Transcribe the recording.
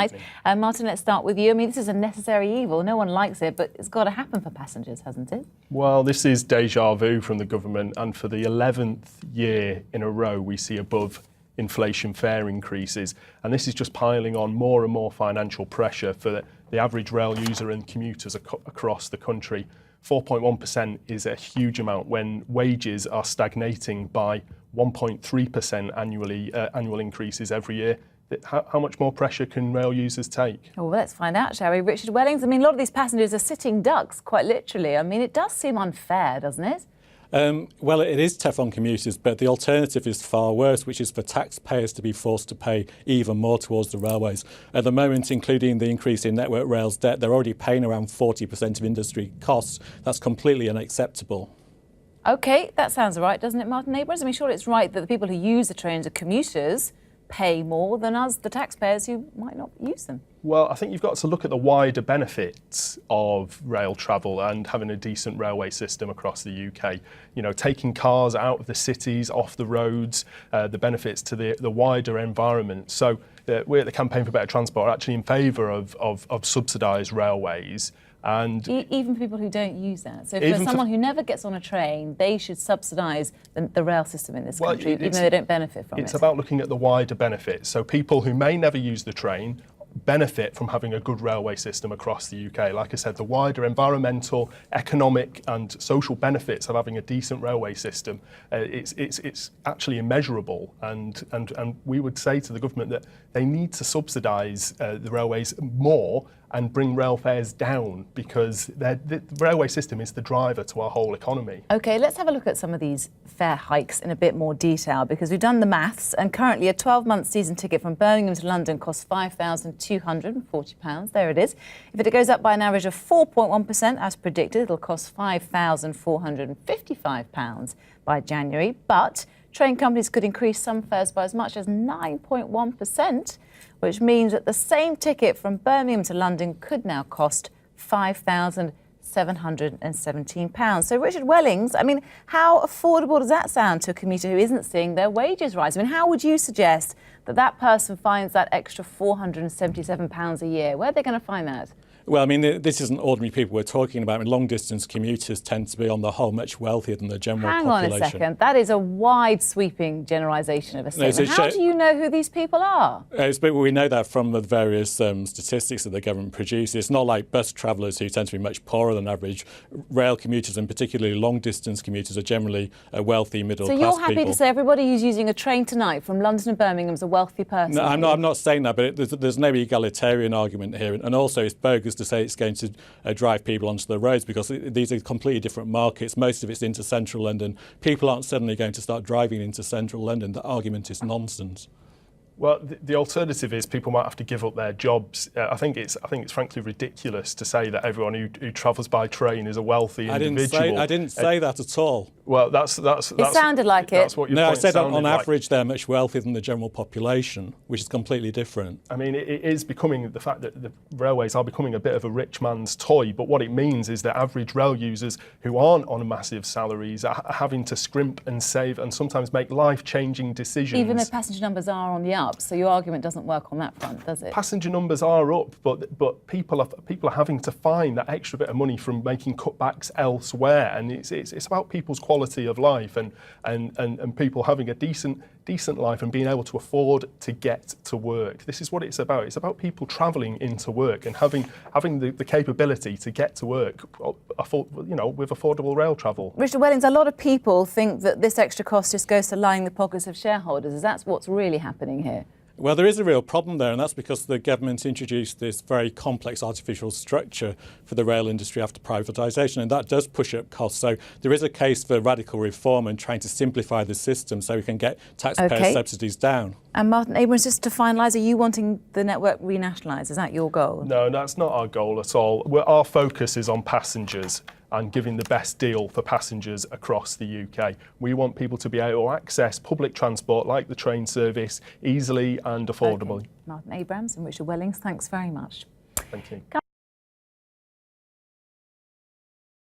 evening. Martin, let's start with you. I mean, this is a necessary evil. No one likes it, but it's got to happen for passengers, hasn't it? Well, this is déjà vu from the government, and for the 11th year in a row, we see above inflation fare increases, and this is just piling on more and more financial pressure for the average rail user and commuters across the country. 4.1% is a huge amount when wages are stagnating by 1.3% annual increases every year. How much more pressure can rail users take? Well, let's find out, shall we? Richard Wellings, I mean, a lot of these passengers are sitting ducks, quite literally. I mean, it does seem unfair, doesn't it? Well, it is tough on commuters, but the alternative is far worse, which is for taxpayers to be forced to pay even more towards the railways. At the moment, including the increase in Network Rail's debt, they're already paying around 40% of industry costs. That's completely unacceptable. OK, that sounds right, doesn't it, Martin Abrams? I mean, sure, it's right that the people who use the trains are commuters pay more than us, the taxpayers, who might not use them. Well, I think you've got to look at the wider benefits of rail travel and having a decent railway system across the UK. You know, taking cars out of the cities, off the roads, the benefits to the wider environment. So we at the Campaign for Better Transport are actually in favour of subsidised railways. And even for people who don't use that. So for someone who never gets on a train, they should subsidise the rail system in this country, even though they don't benefit from it. It's about looking at the wider benefits. So people who may never use the train benefit from having a good railway system across the UK. Like I said, the wider environmental, economic and social benefits of having a decent railway system, it's actually immeasurable. And we would say to the government that they need to subsidise the railways more and bring rail fares down, because the railway system is the driver to our whole economy. OK, let's have a look at some of these fare hikes in a bit more detail, because we've done the maths, and currently a 12-month season ticket from Birmingham to London costs £5,240. There it is. If it goes up by an average of 4.1%, as predicted, it'll cost £5,455 by January. But train companies could increase some fares by as much as 9.1%, which means that the same ticket from Birmingham to London could now cost £5,717. So, Richard Wellings, I mean, how affordable does that sound to a commuter who isn't seeing their wages rise? I mean, how would you suggest that that person finds that extra £477 a year? Where are they going to find that? Well, I mean, this isn't ordinary people we're talking about. I mean, long-distance commuters tend to be, on the whole, much wealthier than the general population. Hang on a second. That is a wide-sweeping generalisation of a statement. How do you know who these people are? We know that from the various statistics that the government produces. It's not like bus travellers, who tend to be much poorer than average. Rail commuters, and particularly long-distance commuters, are generally wealthy middle-class people. So you're happy to say everybody who's using a train tonight from London to Birmingham is a wealthy person? No, I'm not saying that, but there's no egalitarian argument here. And also, it's bogus to say it's going to drive people onto the roads, because these are completely different markets. Most of it's into central London. People aren't suddenly going to start driving into central London. That argument is nonsense. Well, the alternative is people might have to give up their jobs. I think it's frankly ridiculous to say that everyone who travels by train is a wealthy individual. I didn't say that at all. Well, that's it sounded like that's it. What your no, I point said on like. average they're much wealthier than the general population, which is completely different. I mean, it is becoming, the fact that the railways are becoming a bit of a rich man's toy, but what it means is that average rail users who aren't on massive salaries are having to scrimp and save and sometimes make life-changing decisions. Even though passenger numbers are on the up, so your argument doesn't work on that front, does it? Passenger numbers are up, but people are having to find that extra bit of money from making cutbacks elsewhere, and it's about people's quality of life and people having a decent life and being able to afford to get to work. This is what it's about. It's about people travelling into work and having the capability to get to work, with affordable rail travel. Richard Wellings, a lot of people think that this extra cost just goes to line the pockets of shareholders. Is that what's really happening here? Well, there is a real problem there, and that's because the government introduced this very complex artificial structure for the rail industry after privatisation, and that does push up costs. So there is a case for radical reform and trying to simplify the system so we can get taxpayer subsidies down. And Martin Abrams, just to finalise, are you wanting the network renationalised? Is that your goal? No, that's not our goal at all. Our focus is on passengers and giving the best deal for passengers across the UK. We want people to be able to access public transport like the train service easily and affordably. Okay. Martin Abrams and Richard Wellings, thanks very much. Thank you.